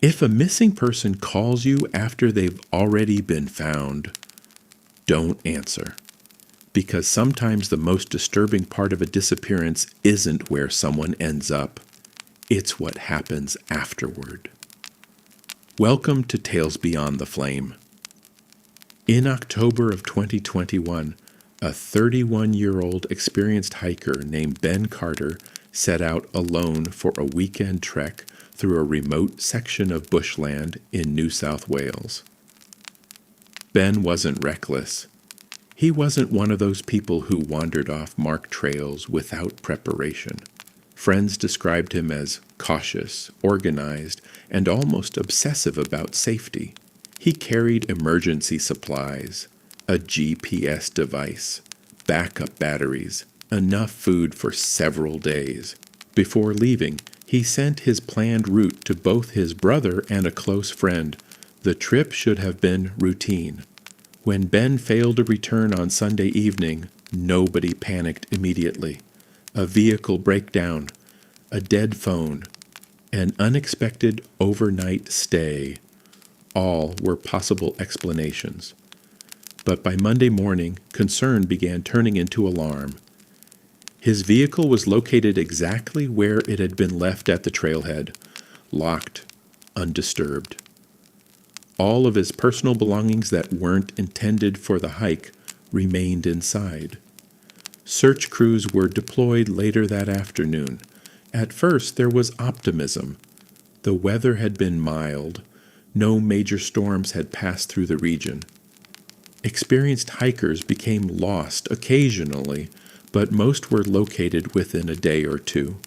If a missing person calls you after they've already been found, don't answer. Because sometimes the most disturbing part of a disappearance isn't where someone ends up. It's what happens afterward. Welcome to Tales Beyond the Flame. In October of 2021, a 31-year-old experienced hiker named Ben Carter set out alone for a weekend trek through a remote section of bushland in New South Wales. Ben wasn't reckless. He wasn't one of those people who wandered off marked trails without preparation. Friends described him as cautious, organized, and almost obsessive about safety. He carried emergency supplies, a GPS device, backup batteries, enough food for several days. Before leaving, he sent his planned route to both his brother and a close friend. The trip should have been routine. When Ben failed to return on Sunday evening, nobody panicked immediately. A vehicle breakdown, a dead phone, an unexpected overnight stay, all were possible explanations. But by Monday morning, concern began turning into alarm. His vehicle was located exactly where it had been left at the trailhead, locked, undisturbed. All of his personal belongings that weren't intended for the hike remained inside. Search crews were deployed later that afternoon. At first, there was optimism. The weather had been mild. No major storms had passed through the region. Experienced hikers became lost occasionally, but most were located within a day or two.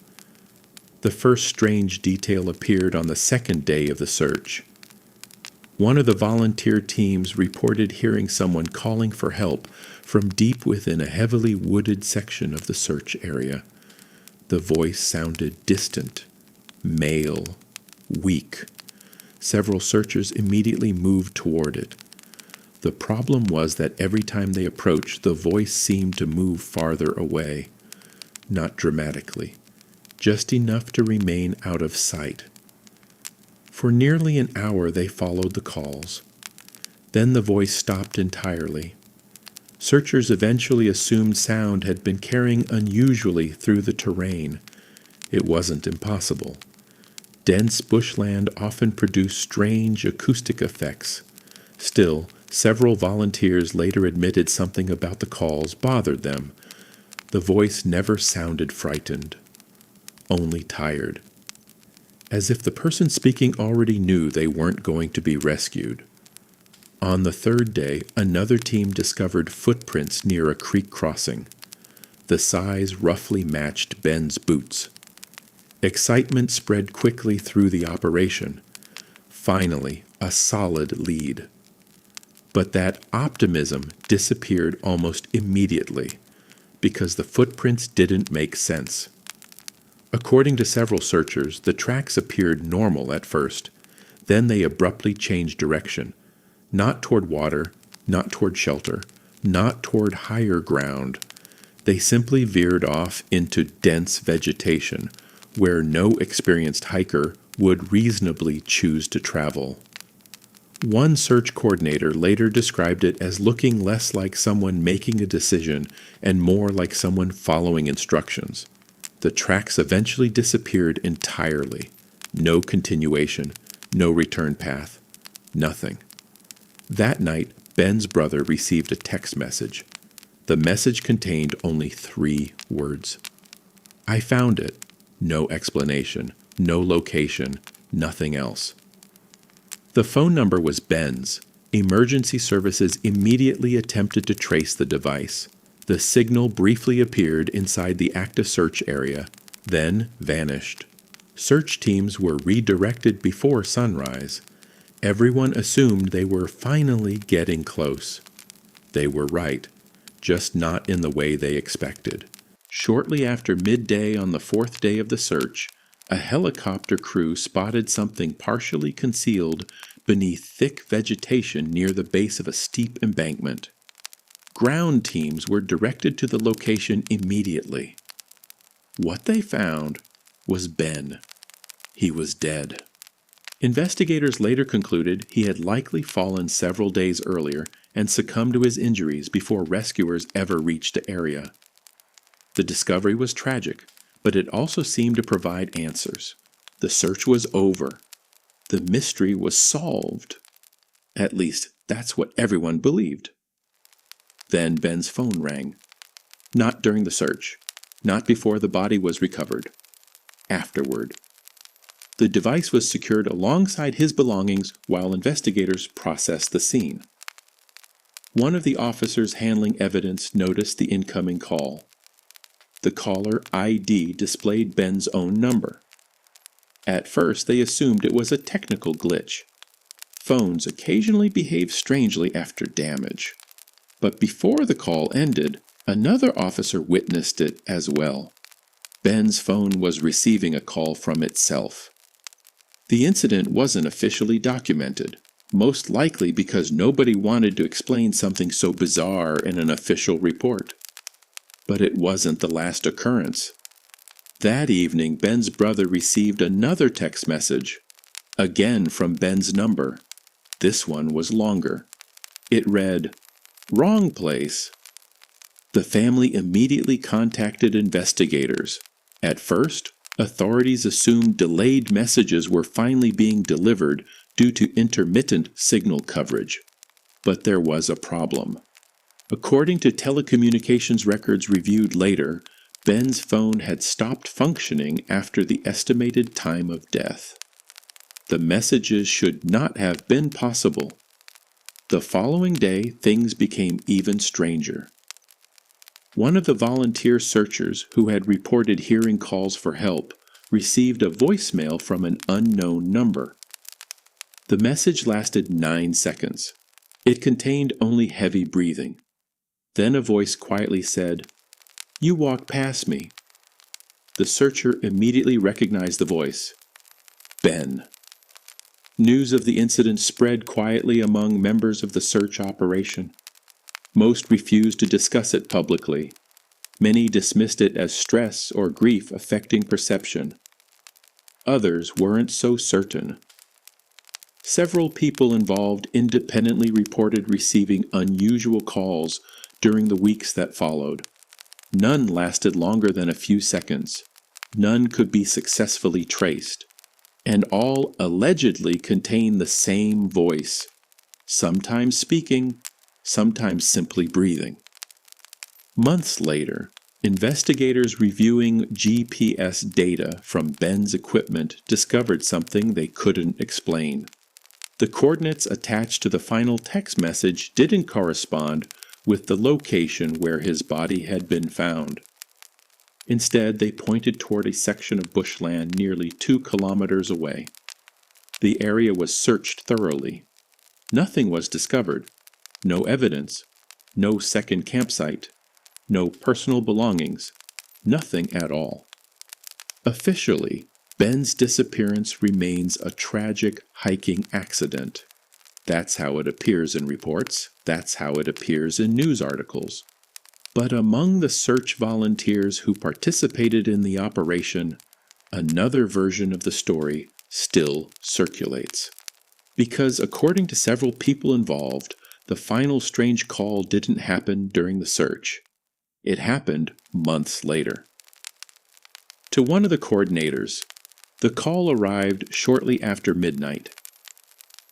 The first strange detail appeared on the second day of the search. One of the volunteer teams reported hearing someone calling for help from deep within a heavily wooded section of the search area. The voice sounded distant, male, weak. Several searchers immediately moved toward it. The problem was that every time they approached, the voice seemed to move farther away. Not dramatically, just enough to remain out of sight. For nearly an hour they followed the calls. Then the voice stopped entirely. Searchers eventually assumed sound had been carrying unusually through the terrain. It wasn't impossible. Dense bushland often produced strange acoustic effects. Still, several volunteers later admitted something about the calls bothered them. The voice never sounded frightened, only tired. As if the person speaking already knew they weren't going to be rescued. On the third day, another team discovered footprints near a creek crossing. The size roughly matched Ben's boots. Excitement spread quickly through the operation. Finally, a solid lead. But that optimism disappeared almost immediately because the footprints didn't make sense. According to several searchers, the tracks appeared normal at first. Then they abruptly changed direction. Not toward water, not toward shelter, not toward higher ground. They simply veered off into dense vegetation, where no experienced hiker would reasonably choose to travel. One search coordinator later described it as looking less like someone making a decision and more like someone following instructions. The tracks eventually disappeared entirely. No continuation, no return path, nothing. That night, Ben's brother received a text message. The message contained only 3 words. I found it. No explanation, no location, nothing else. The phone number was Ben's. Emergency services immediately attempted to trace the device. The signal briefly appeared inside the active search area, then vanished. Search teams were redirected before sunrise. Everyone assumed they were finally getting close. They were right, just not in the way they expected. Shortly after midday on the 4th day of the search, a helicopter crew spotted something partially concealed beneath thick vegetation near the base of a steep embankment. Ground teams were directed to the location immediately. What they found was Ben. He was dead. Investigators later concluded he had likely fallen several days earlier and succumbed to his injuries before rescuers ever reached the area. The discovery was tragic, but it also seemed to provide answers. The search was over. The mystery was solved. At least, that's what everyone believed. Then Ben's phone rang. Not during the search. Not before the body was recovered. Afterward. The device was secured alongside his belongings while investigators processed the scene. One of the officers handling evidence noticed the incoming call. The caller ID displayed Ben's own number. At first, they assumed it was a technical glitch. Phones occasionally behave strangely after damage. But before the call ended, another officer witnessed it as well. Ben's phone was receiving a call from itself. The incident wasn't officially documented, most likely because nobody wanted to explain something so bizarre in an official report. But it wasn't the last occurrence. That evening, Ben's brother received another text message, again from Ben's number. This one was longer. It read, "Wrong place." The family immediately contacted investigators. At first, authorities assumed delayed messages were finally being delivered due to intermittent signal coverage. But there was a problem. According to telecommunications records reviewed later, Ben's phone had stopped functioning after the estimated time of death. The messages should not have been possible. The following day, things became even stranger. One of the volunteer searchers who had reported hearing calls for help received a voicemail from an unknown number. The message lasted 9 seconds. It contained only heavy breathing. Then a voice quietly said, "You walked past me." The searcher immediately recognized the voice. Ben. News of the incident spread quietly among members of the search operation. Most refused to discuss it publicly. Many dismissed it as stress or grief affecting perception. Others weren't so certain. Several people involved independently reported receiving unusual calls during the weeks that followed. None lasted longer than a few seconds. None could be successfully traced. And all allegedly contain the same voice, sometimes speaking, sometimes simply breathing. Months later, investigators reviewing GPS data from Ben's equipment discovered something they couldn't explain. The coordinates attached to the final text message didn't correspond with the location where his body had been found. Instead, they pointed toward a section of bushland nearly 2 kilometers away. The area was searched thoroughly. Nothing was discovered. No evidence. No second campsite. No personal belongings. Nothing at all. Officially, Ben's disappearance remains a tragic hiking accident. That's how it appears in reports. That's how it appears in news articles. But among the search volunteers who participated in the operation, another version of the story still circulates. Because according to several people involved, the final strange call didn't happen during the search. It happened months later. To one of the coordinators, the call arrived shortly after midnight.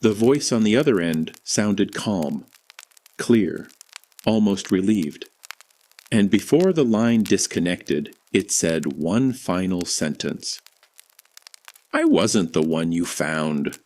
The voice on the other end sounded calm, clear, almost relieved. And before the line disconnected, it said one final sentence. "I wasn't the one you found."